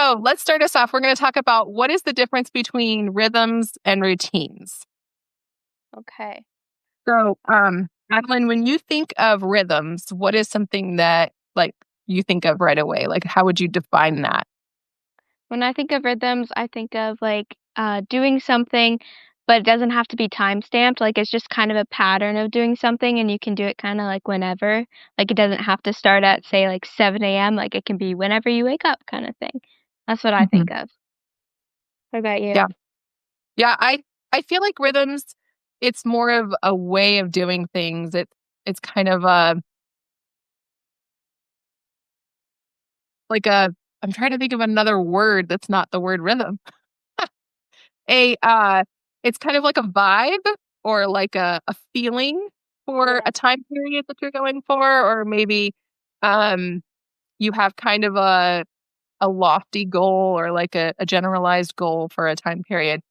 So let's start us off. We're going to talk about what is the difference between rhythms and routines. Okay. So, Adalyn, when you think of rhythms, what is something that you think of right away? Like, how would you define that? When I think of rhythms, I think of doing something, but it doesn't have to be time stamped. Like it's just kind of a pattern of doing something, and you can do it kind of like whenever. Like it doesn't have to start at say like 7 a.m. Like it can be whenever you wake up, kind of thing. That's what I Mhm. think of. What about you? Yeah, yeah. I feel like rhythms. It's more of a way of doing things. It's kind of a. I'm trying to think of another word that's not the word rhythm. a it's kind of like a vibe or like a feeling for Yeah. a time period that you're going for, or maybe um you have kind of a lofty goal or like a generalized goal for a time period.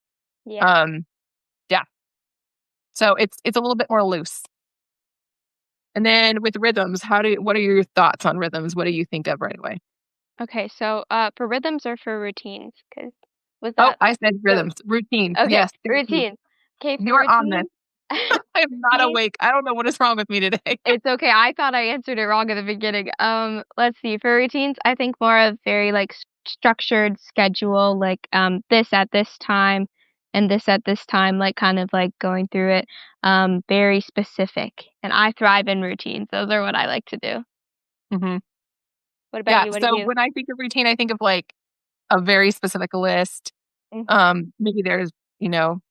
Yeah. um yeah, so it's a little bit more loose. And then with rhythms, what are your thoughts on rhythms? What do you think of right away? Okay. So, for rhythms or for routines? Because was Oh, that I said the rhythms, routines. okay Yes, thank you. routines? Okay, for You are on this. routines. I am not routines awake. I don't know what is wrong with me today. It's okay. I thought I answered it wrong at the beginning. Let's see. For routines, I think more of very like structured schedule, like this at this time and this at this time, like kind of like going through it. Very specific. And I thrive in routines. Those are what I like to do. Mhm. What about Yeah, you? What do so you? when I think of routine, I think of, like, a very specific list. Mhm. Maybe there's,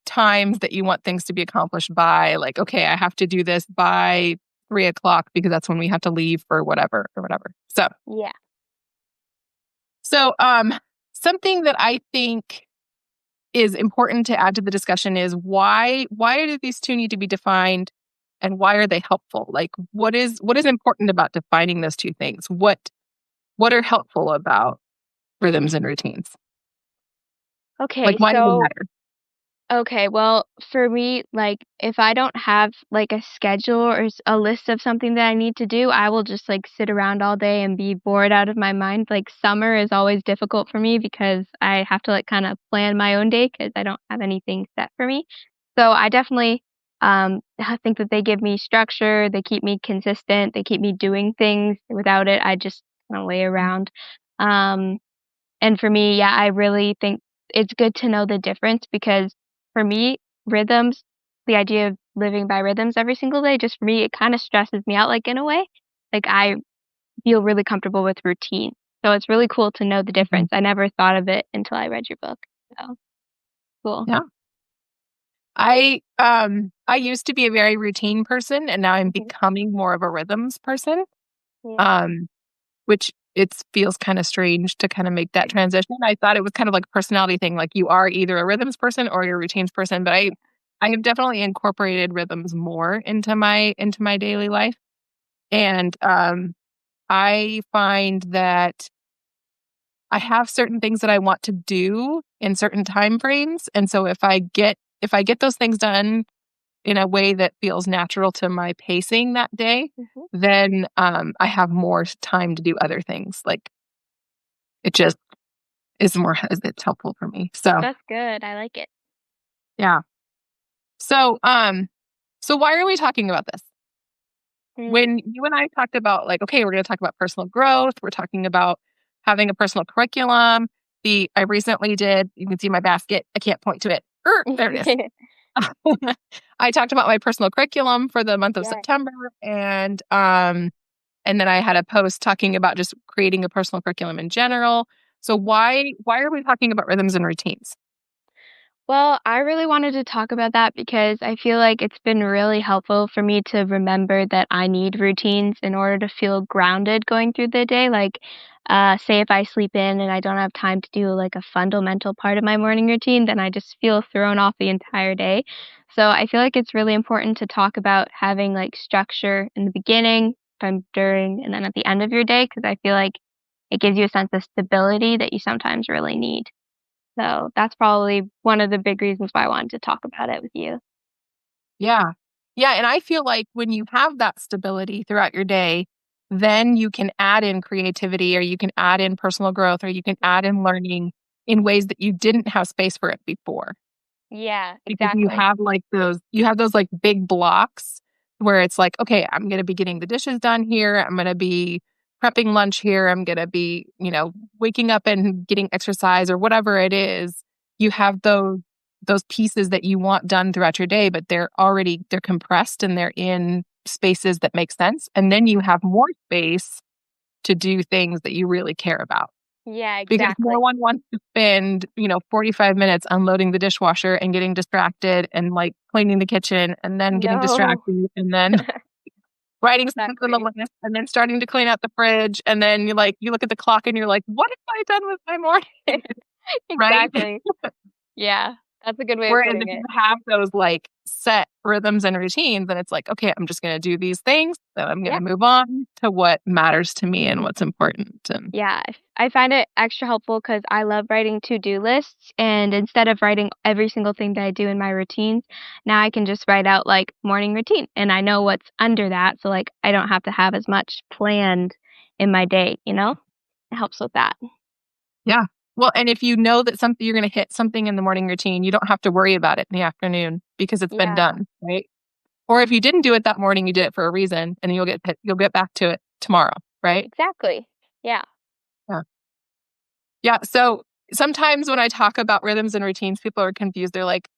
times that you want things to be accomplished by, like, "Okay, I have to do this by 3 o'clock because that's when we have to leave for whatever or whatever." Yeah. So, something that I think is important to add to the discussion is why do these 2 need to be defined, and why are they helpful? Like, what is important about defining those 2 things? What are helpful about rhythms and routines? Like, Okay, why do they so matter? okay, well, for me, like, if I don't have, like, a schedule or a list of something that I need to do, I will just, like, sit around all day and be bored out of my mind. Like, summer is always difficult for me because I have to, like, kinda plan my own day because I don't have anything set for me. So, I definitely, I think that they give me structure, they keep me consistent, they keep me doing things. Without it, I just kinda lay around. Um and for me, yeah, I really think it's good to know the difference because for me, rhythms, the idea of living by rhythms every single day, just for me, it kind of stresses me out, like in a way. Like I feel really comfortable with routine. So it's really cool to know the Mhm. difference. I never thought of it until I read your book. So cool. Yeah. I used to be a very routine person, and now I'm Mhm. becoming more of a rhythms person. Yeah. Um, which it feels kinda strange to kinda make that transition. I thought it was kind of like a personality thing, like you are either a rhythms person or you're a routines person, but I have definitely incorporated rhythms more into my daily life. And, I find that I have certain things that I want to do in certain time frames, and so if I get those things done in a way that feels natural to my pacing that day, Mhm. then, I have more time to do other things, like, it just is more it's helpful for me. So, That's good. I like it. yeah. So, why are we talking about this? Mm. When you and I talked about, like, okay, we're gonna talk about personal growth, we're talking about having a personal curriculum. I recently did, you can see my basket, I can't point to it. There it is. I talked about my personal curriculum for the month of Yeah. September, and then I had a post talking about just creating a personal curriculum in general. So why are we talking about rhythms and routines? Well, I really wanted to talk about that because I feel like it's been really helpful for me to remember that I need routines in order to feel grounded going through the day. Like, say if I sleep in and I don't have time to do like a fundamental part of my morning routine, then I just feel thrown off the entire day. So I feel like it's really important to talk about having like structure in the beginning, from during, and then at the end of your day because I feel like it gives you a sense of stability that you sometimes really need. So that's probably one of the big reasons why I wanted to talk about it with you. Yeah. Yeah, and I feel like when you have that stability throughout your day, then you can add in creativity, or you can add in personal growth, or you can add in learning in ways that you didn't have space for it before. Yeah, Because you exactly. have those like big blocks where it's like, okay, I'm going to be getting the dishes done here. I'm going to be prepping lunch here. I'm going to be, waking up and getting exercise or whatever it is. You have those pieces that you want done throughout your day, but they're compressed and they're in spaces that make sense. And then you have more space to do things that you really care about. Yeah, Because no exactly. one wants to spend, 45 minutes unloading the dishwasher and getting distracted and like cleaning the kitchen and then getting No. distracted and then writing something on the Exactly. list and then starting to clean out the fridge. And then you look at the clock and you're like, what have I done with my morning? Right? Exactly. Yeah, that's a good way of Whereas putting if you it. have those like set rhythms and routines, then it's like, okay, I'm just going to do these things. Then I'm going Yeah. to move on to what matters to me and what's important. And Yeah, I find it extra helpful because I love writing to-do lists, and instead of writing every single thing that I do in my routines, now I can just write out, like, morning routine, and I know what's under that, so, like, I don't have to have as much planned in my day, you know? It helps with that. yeah. Well, and if you know that you're going to hit something in the morning routine, you don't have to worry about it in the afternoon because it's been Yeah, done, right? Or if you didn't do it that morning, you did it for a reason, and you'll get back to it tomorrow, right? exactly. Yeah. Yeah. Yeah. So sometimes when I talk about rhythms and routines, people are confused. They're like,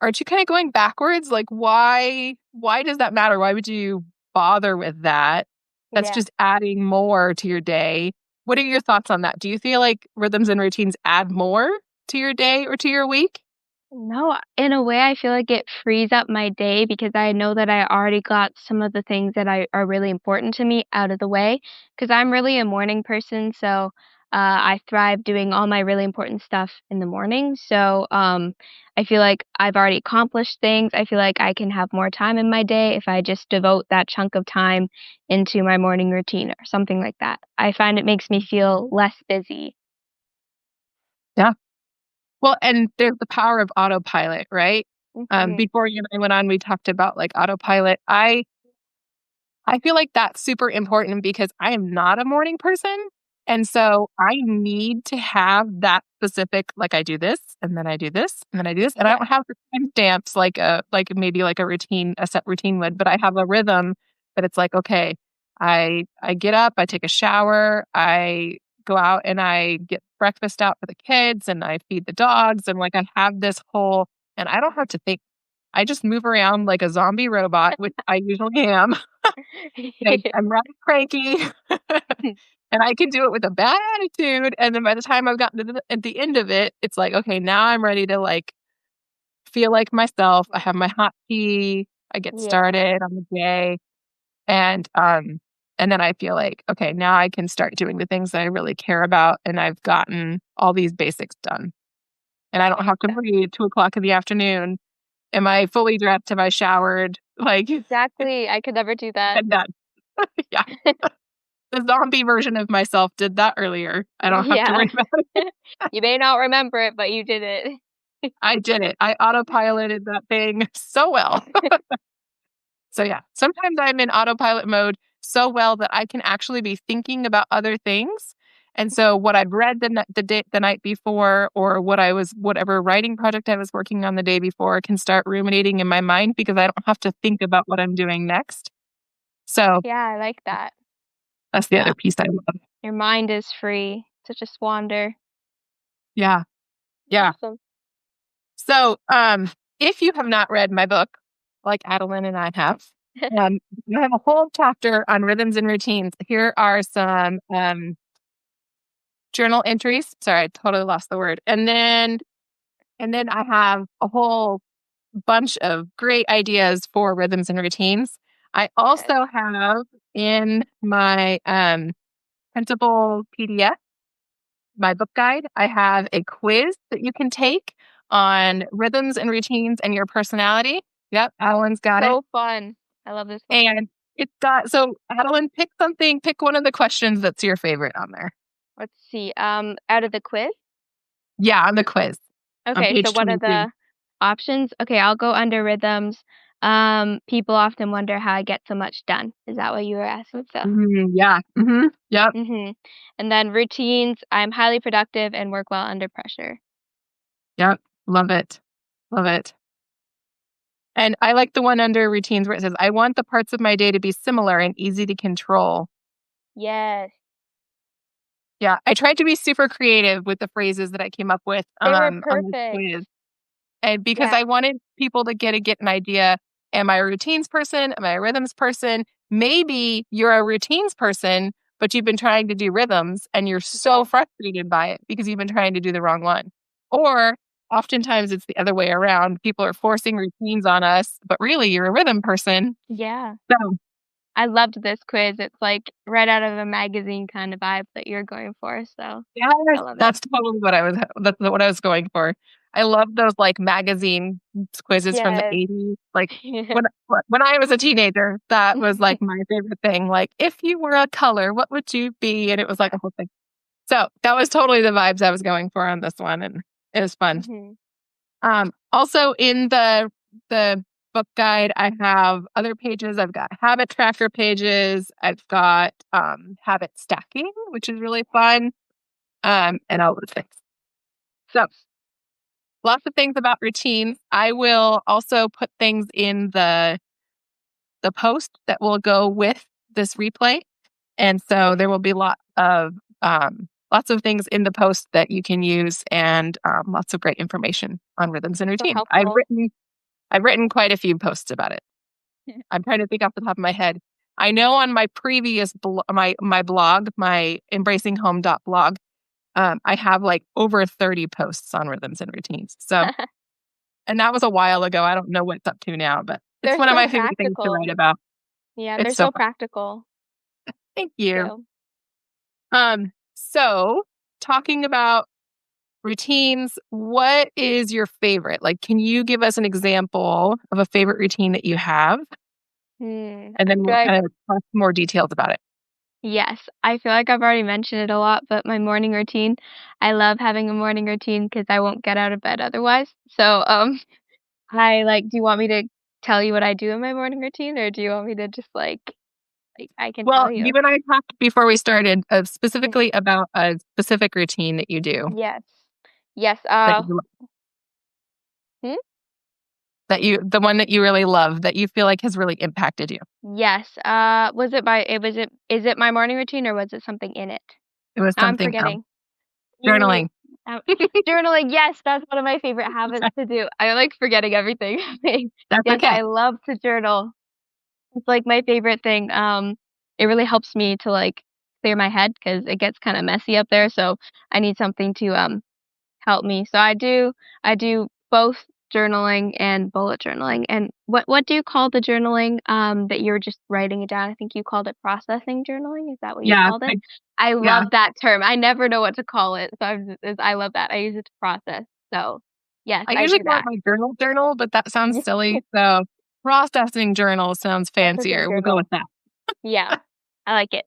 aren't you kind of going backwards? Like, why does that matter? Why would you bother with that? That's Yeah. just adding more to your day. What are your thoughts on that? Do you feel like rhythms and routines add more to your day or to your week? No, in a way, I feel like it frees up my day because I know that I already got some of the things that are really important to me out of the way. Because I'm really a morning person, so I thrive doing all my really important stuff in the morning. So I feel like I've already accomplished things. I feel like I can have more time in my day if I just devote that chunk of time into my morning routine or something like that. I find it makes me feel less busy. Yeah. Well, and there's the power of autopilot, right? Hmm. Before you and I went on, we talked about like autopilot. I feel like that's super important because I am not a morning person. And so I need to have that specific, like I do this and then I do this and then I do this. And I Yeah. don't have the timestamps like maybe like a set routine would, but I have a rhythm that it's like, okay, I get up, I take a shower, I go out and I get breakfast out for the kids and I feed the dogs. And like I have this whole and I don't have to think. I just move around like a zombie robot, which I usually am. I'm rather cranky, and I can do it with a bad attitude, and then by the time I've gotten to at the end of it, it's like, "Okay, now I'm ready to, like, feel like myself." I have my hot tea, I get Yeah. started on the day, and, um, and then I feel like, "Okay, now I can start doing the things that I really care about, and I've gotten all these basics done." And I don't have to worry at 2 o'clock in the afternoon, "Am I fully dressed? Have I showered?" Like, Exactly, I could never do that. I'm done. Yeah. The zombie version of myself did that earlier. I don't have to Yeah. worry about it. You may not remember it, but you did it. I did it. I autopiloted that thing so well. So, yeah, sometimes I'm in autopilot mode so well that I can actually be thinking about other things. And so what I've read the night before or whatever writing project I was working on the day before can start ruminating in my mind because I don't have to think about what I'm doing next. So, Yeah, I like that. that's the Yeah, other piece I love. your mind is free to just wander. Yeah. Yeah. Awesome. So, if you have not read my book, like Adalyn and I have, um, I have a whole chapter on rhythms and routines. Here are some journal entries. Sorry, I totally lost the word. And then I have a whole bunch of great ideas for rhythms and routines. I Good. also have in my printable PDF my book guide, I have a quiz that you can take on rhythms and routines and your personality. Yep, Adeline's got it. So fun. I love this one. And it's got, so Adeline, pick one of the questions that's your favorite on there. Let's see, out of the quiz? Yeah, on the quiz on Okay, so page what are 22. the options? Okay, I'll go under rhythms. People often wonder how I get so much done. Is that what you were asking? So, Yeah. Yep. and then routines. I'm highly productive and work well under pressure. Yep. Love it. Love it. And I like the one under routines where it says, I want the parts of my day to be similar and easy to control. Yes, Yeah. I tried to be super creative with the phrases that I came up with they were on this perfect. quiz. And because Yeah. I wanted people to get an idea, am I a routines person? Am I a rhythms person? Maybe you're a routines person, but you've been trying to do rhythms and you're so Yes. frustrated by it because you've been trying to do the wrong one. Or oftentimes it's the other way around. People are forcing routines on us, but really you're a rhythm person. Yeah. So I loved this quiz. It's like right out of a magazine kind of vibe that you're going for. So yes, I love it. that's totally what I was going for. I love those like magazine quizzes from the Yes. 80s. Like when I was a teenager, that was like my favorite thing. Like, if you were a color, what would you be? And it was like a whole thing. So that was totally the vibes I was going for on this one, and it was fun. Mhm. Also in the book guide, I have other pages. I've got habit tracker pages. I've got habit stacking, which is really fun. And all those things. So lots of things about routines. I will also put things in the post that will go with this replay. And so there will be lots of things in the post that you can use, and lots of great information on rhythms and So routines. helpful. I've written quite a few posts about it. I'm trying to think off the top of my head. I know on my previous my blog, my embracinghome.blog, I have like over 30 posts on rhythms and routines. So, and that was a while ago. I don't know what's up to now, but it's They're one of so my favorite things to practical. write about. Yeah, they're It's so so fun. practical Thank you. too. So talking about routines, what is your favorite? Like, can you give us an example of a favorite routine that you have? And I then feel we'll like kind of talk more details about it. yes, I feel like I've already mentioned it a lot, but my morning routine, I love having a morning routine because I won't get out of bed otherwise. So, I like, do you want me to tell you what I do in my morning routine, or do you want me to just like I can Well, tell you you. and I talked before we started specifically about a specific routine that you do Yes. Yes, that you hmm? the one that you really love that you feel like has really impacted you. Yes, was it is it my morning routine or was it something in it? It was Now I'm something else. forgetting. Ooh, Journaling. um, journaling, yes, that's one of my favorite habits to do. I like forgetting everything. That's Yes, okay. I love to journal. It's, like, my favorite thing, it really helps me to, like, clear my head because it gets kinda messy up there, so I need something to, help me. So I do both journaling and bullet journaling. And what do you call the journaling, that you're just writing it down? I think you called it processing journaling, is that what you Yeah. called it? I Yeah. love that term. I never know what to call it, so I love that. I use it to process. So, yes, I I usually do call it that. my journal, but that sounds silly. So processing journal sounds Processing fancier. We'll go journal. with that. Yeah, I like it.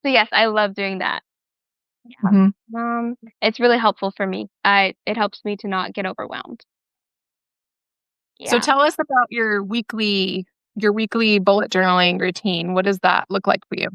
So, yes, I love doing that. Yeah. Mhm. It's really helpful for me. I It helps me to not get overwhelmed. So Yeah. tell us about your weekly bullet journaling routine. What does that look like for you?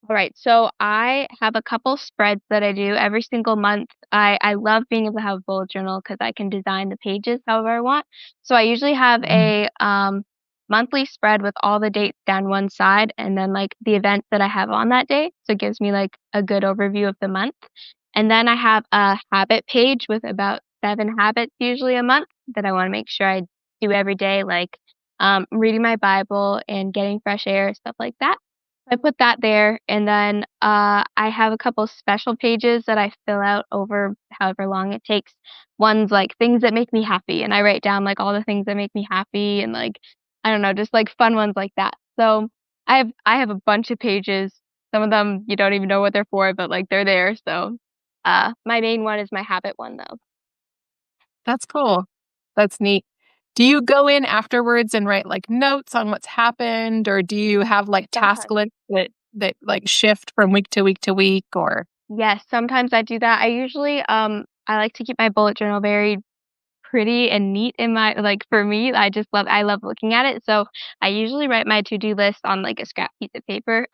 All right. So I have a couple spreads that I do every single month. I love being able to have a bullet journal because I can design the pages however I want. So I usually have Mhm. a monthly spread with all the dates down one side and then like the events that I have on that day. So it gives me like a good overview of the month. And then I have a habit page with about 7 habits usually a month that I want to make sure I do every day, like reading my Bible and getting fresh air, stuff like that. I put that there, and then, I have a couple special pages that I fill out over however long it takes. One's, like, things that make me happy, and I write down, like, all the things that make me happy and, like, I don't know, just, like, fun ones like that. So, I have a bunch of pages. Some of them, you don't even know what they're for, but, like, they're there, so, my main one is my habit one, though. That's cool. That's neat. Do you go in afterwards and write like notes on what's happened, or do you have like task Sometimes. lists that like shift from week to week to week, or Yes, sometimes I do that. I usually, I like to keep my bullet journal very pretty and neat in my like, for me, I love looking at it, so I usually write my to-do list on, like, a scrap piece of paper,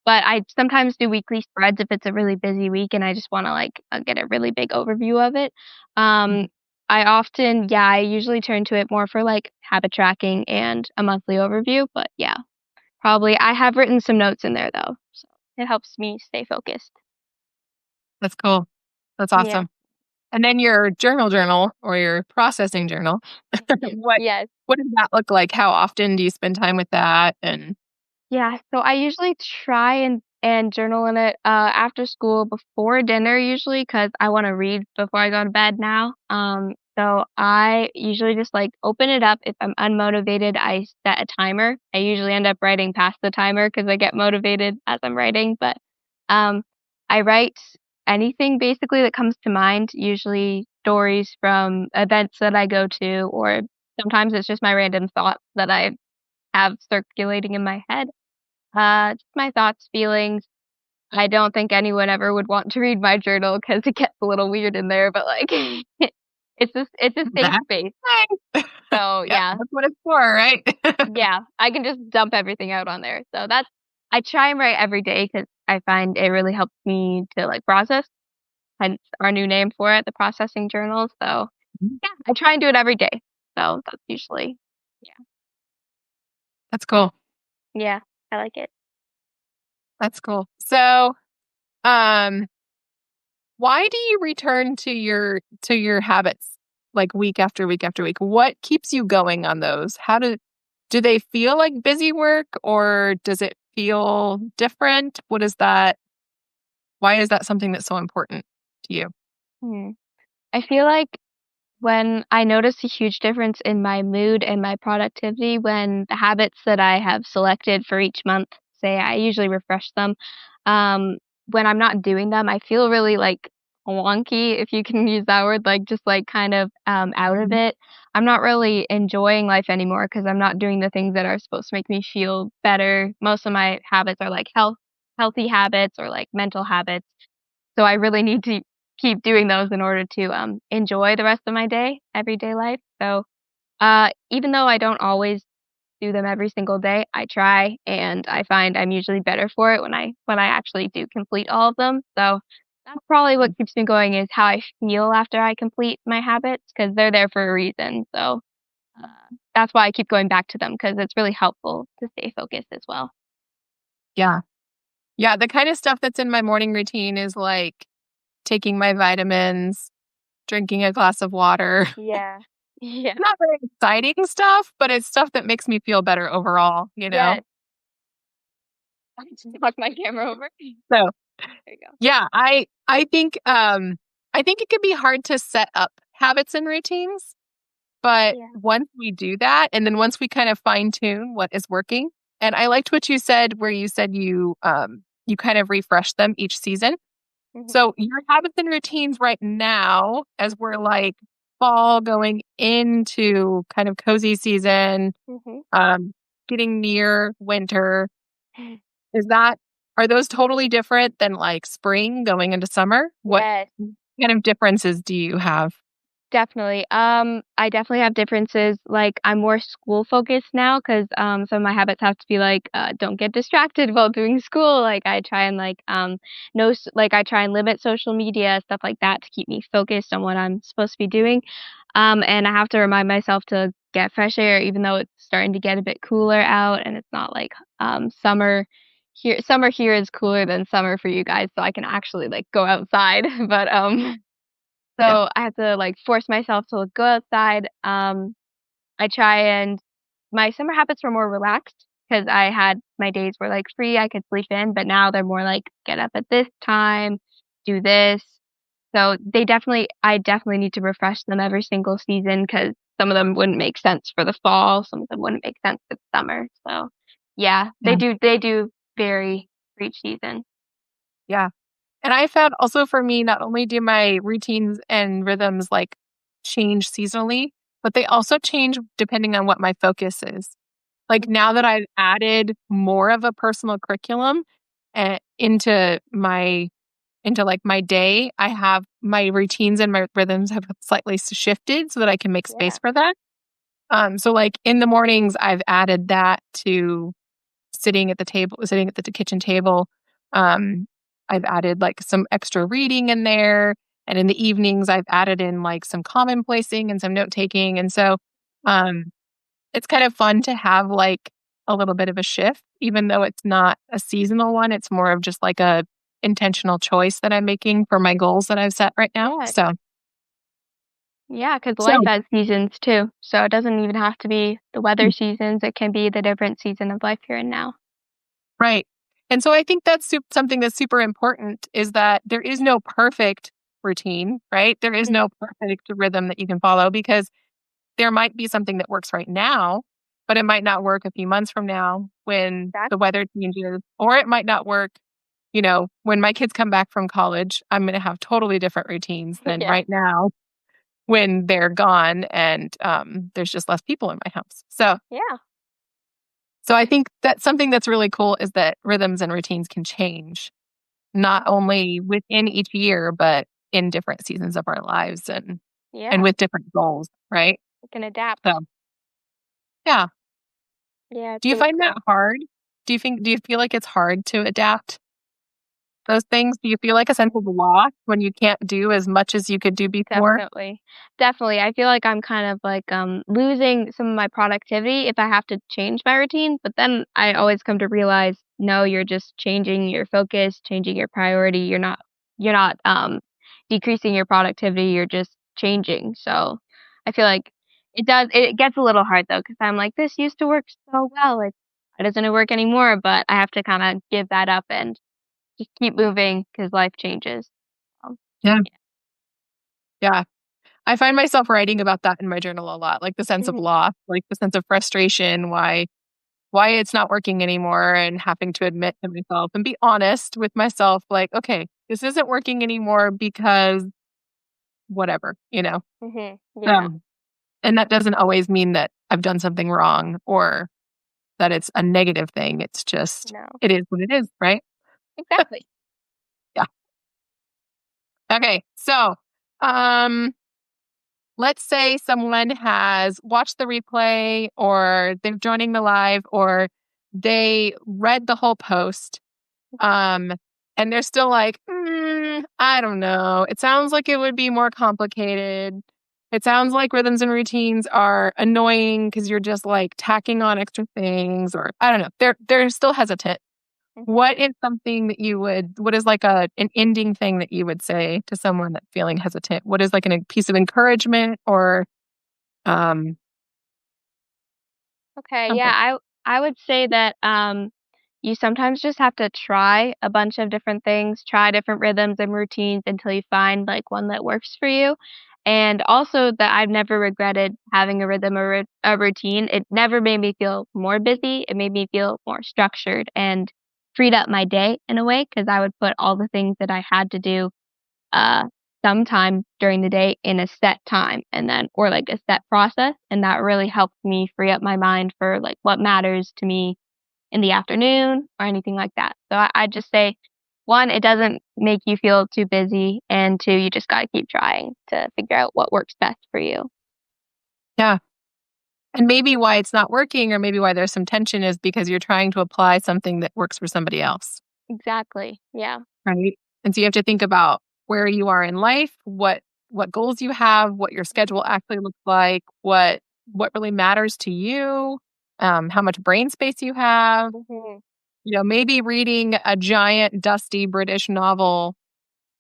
but I sometimes do weekly spreads if it's a really busy week and I just wanna, like, get a really big overview of it. Um, I usually turn to it more for, like, habit tracking and a monthly overview, but yeah, probably I have written some notes in there, though, so it helps me stay focused. That's cool. That's Yeah. awesome. And then your journal or your processing journal, what Yes. what does that look like? How often do you spend time with that? And Yeah, so I usually try and journal in it, after school before dinner usually, because I wanna read before I go to bed now. So I usually just, like, open it up. If I'm unmotivated, I set a timer. I usually end up writing past the timer because I get motivated as I'm writing, but, um, I write anything basically that comes to mind, usually stories from events that I go to, or sometimes it's just my random thoughts that I have circulating in my head. Just my thoughts, feelings. I don't think anyone ever would want to read my journal because it gets a little weird in there, but, like, it's a safe that space. thing. So, Yep, yeah. that's what it's for, right? Yeah, I can just dump everything out on there. So that's I try and write every day because I find it really helps me to, like, process, hence our new name for it, the processing journal. So, Mhm. yeah, I try and do it every day. So that's usually yeah. That's cool. Yeah, I like it. That's cool. So, um, why do you return to your habits like week after week after week? What keeps you going on those? Do they feel like busy work or does it feel different? What is that? Why is that something that's so important to you? Hmm. I feel like when I notice a huge difference in my mood and my productivity when the habits that I have selected for each month, say I usually refresh them, um, when I'm not doing them, I feel really like wonky, if you can use that word, like just like kind of out of Mhm. it. I'm not really enjoying life anymore because I'm not doing the things that are supposed to make me feel better. Most of my habits are like healthy habits or like mental habits. So I really need to keep doing those in order to, enjoy the rest of my everyday life. So, even though I don't always do them every single day, I try, and I find I'm usually better for it when I actually do complete all of them. So that's probably what keeps me going is how I feel after I complete my habits because 'cause they're there for a reason. So, that's why I keep going back to them because it's really helpful to stay focused as well. Yeah. Yeah, the kind of stuff that's in my morning routine is like taking my vitamins, drinking a glass of water. Yeah. Yeah. Not very exciting stuff, but it's stuff that makes me feel better overall, you know? Yes. I just knocked my camera over. So, There you go. yeah, I think it can be hard to set up habits and routines, but Yeah. once we do that, and then once we kind of fine tune what is working, and I liked what you said where you said you kind of refresh them each season. Mhm. So your habits and routines right now, as we're like fall going into kind of cozy season, Mhm. um, getting near winter, is that are those totally different than like spring going into summer? What Yes, kind of differences do you have? definitely. I definitely have differences. Like I'm more school focused now because some of my habits have to be like don't get distracted while doing school. Like I try and like like I try and limit social media stuff like that to keep me focused on what I'm supposed to be doing. And I have to remind myself to get fresh air even though it's starting to get a bit cooler out and it's not like summer here. Summer here is cooler than summer for you guys, so I can actually like go outside. But Yeah. so I have to, like, force myself to go outside. I try and my summer habits were more relaxed because I had my days were, like, free, I could sleep in, but now they're more like, "Get up at this time, do this." So I definitely need to refresh them every single season because some of them wouldn't make sense for the fall, some of them wouldn't make sense for the summer. So, yeah, Yeah. they do vary for each season. Yeah. And I found also for me, not only do my routines and rhythms like change seasonally, but they also change depending on what my focus is. Like now that I've added more of a personal curriculum into my into like my day, I have my routines and my rhythms have slightly shifted so that I can make space Yeah. for that. So like in the mornings, I've added that to sitting at the kitchen table. Um, I've added like some extra reading in there. And in the evenings, I've added in like some commonplacing and some note taking. And so um, it's kind of fun to have like a little bit of a shift, even though it's not a seasonal one. It's more of just like a intentional choice that I'm making for my goals that I've set right now. Yeah. So, Yeah, because life so has seasons too, so it doesn't even have to be the weather mm, seasons, it can be the different season of life you're in now. right. And so I think that's something that's super important is that there is no perfect routine, right? There is Mhm. no perfect rhythm that you can follow because there might be something that works right now, but it might not work a few months from now when That the weather changes, or it might not work, when my kids come back from college. I'm going to have totally different routines than yeah. right now when they're gone and there's just less people in my house. Yeah. So I think that something that's really cool is that rhythms and routines can change not only within each year, but in different seasons of our lives and Yeah, with different goals, right? it can adapt. So yeah. Yeah, it's Do you really find that cool. hard? Do you feel like it's hard to adapt those things? Do you feel like a sense of loss when you can't do as much as you could do before? Definitely. Definitely. I feel like I'm kind of like losing some of my productivity if I have to change my routine, but then I always come to realize no, you're just changing your focus, changing your priority. You're not decreasing your productivity, you're just changing. So, I feel like it gets a little hard though cuz I'm like this used to work so well. It doesn't work anymore, but I have to kind of give that up and just keep moving cuz life changes. Um, Yeah. Yeah. I find myself writing about that in my journal a lot, like the sense of yeah. loss, like the sense of frustration, why it's not working anymore and having to admit to myself and be honest with myself, like, okay, this isn't working anymore because whatever. Yeah. Um, and that doesn't always mean that I've done something wrong or that it's a negative thing. It's just, No. it is what it is, right? Exactly. Yeah. Okay. So, um, let's say someone has watched the replay or they're joining the live or they read the whole post. Um, and they're still like, I don't know. It sounds like it would be more complicated. It sounds like rhythms and routines are annoying because you're just like tacking on extra things, or I don't know. They're still hesitant. Mhm. What is like an ending thing that you would say to someone that's feeling hesitant? What is like a piece of encouragement or um Okay, yeah, something? I would say that, you sometimes just have to try a bunch of different things, try different rhythms and routines until you find, like, one that works for you, and also that I've never regretted having a rhythm or a routine. It never made me feel more busy, it made me feel more structured and freed up my day in a way because I would put all the things that I had to do uh, sometime during the day in a set time and then or like a set process, and that really helped me free up my mind for like what matters to me in the afternoon or anything like that. So I just say, one, it doesn't make you feel too busy, and two, you just got to keep trying to figure out what works best for you. Yeah. And maybe why it's not working or maybe why there's some tension is because you're trying to apply something that works for somebody else, Exactly. Yeah. right? And so you have to think about where you are in life, what goals you have, what your schedule actually looks like, what really matters to you, how much brain space you have. Hmm. Maybe reading a giant dusty British novel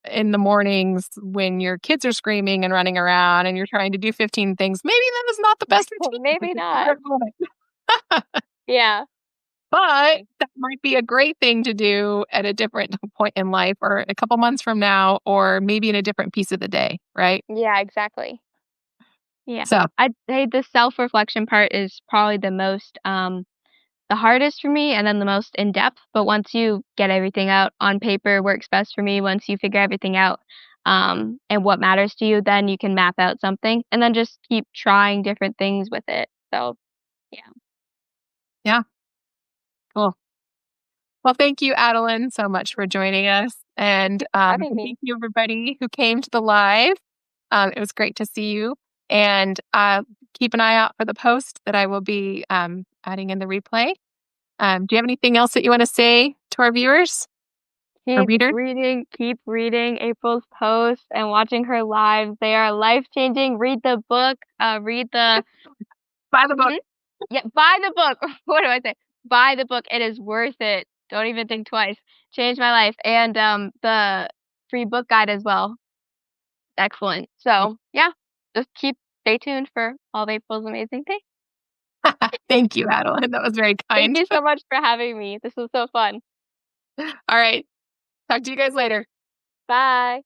in the mornings when your kids are screaming and running around and you're trying to do 15 things. Maybe that is not the best routine at Maybe this not. current moment. Yeah. But that might be a great thing to do at a different point in life or a couple months from now, or maybe in a different piece of the day, right? Yeah, exactly. Yeah. So, I'd say the self-reflection part is probably the hardest for me and then the most in depth, but once you get everything out on paper works best for me, once you figure everything out, and what matters to you, then you can map out something and then just keep trying different things with it. So, yeah. yeah, cool. Well, thank you, Adalyn, so much for joining us. And Having me. thank you, everybody who came to the live. It was great to see you. And keep an eye out for the post that I will be adding in the replay. Do you have anything else that you want to say to our viewers or readers? Keep reading April's posts and watching her lives. They are life-changing. Read the book, read the Buy the book. hmm? Yeah, buy the book. What do I say? Buy the book. It is worth it. Don't even think twice. Changed my life. And the free book guide as well. Excellent. So, yeah, just stay tuned for all of April's amazing things. Thank you, Adalyn. That was very Thank kind. you so much for having me. This was so fun. All right. Talk to you guys later. Bye.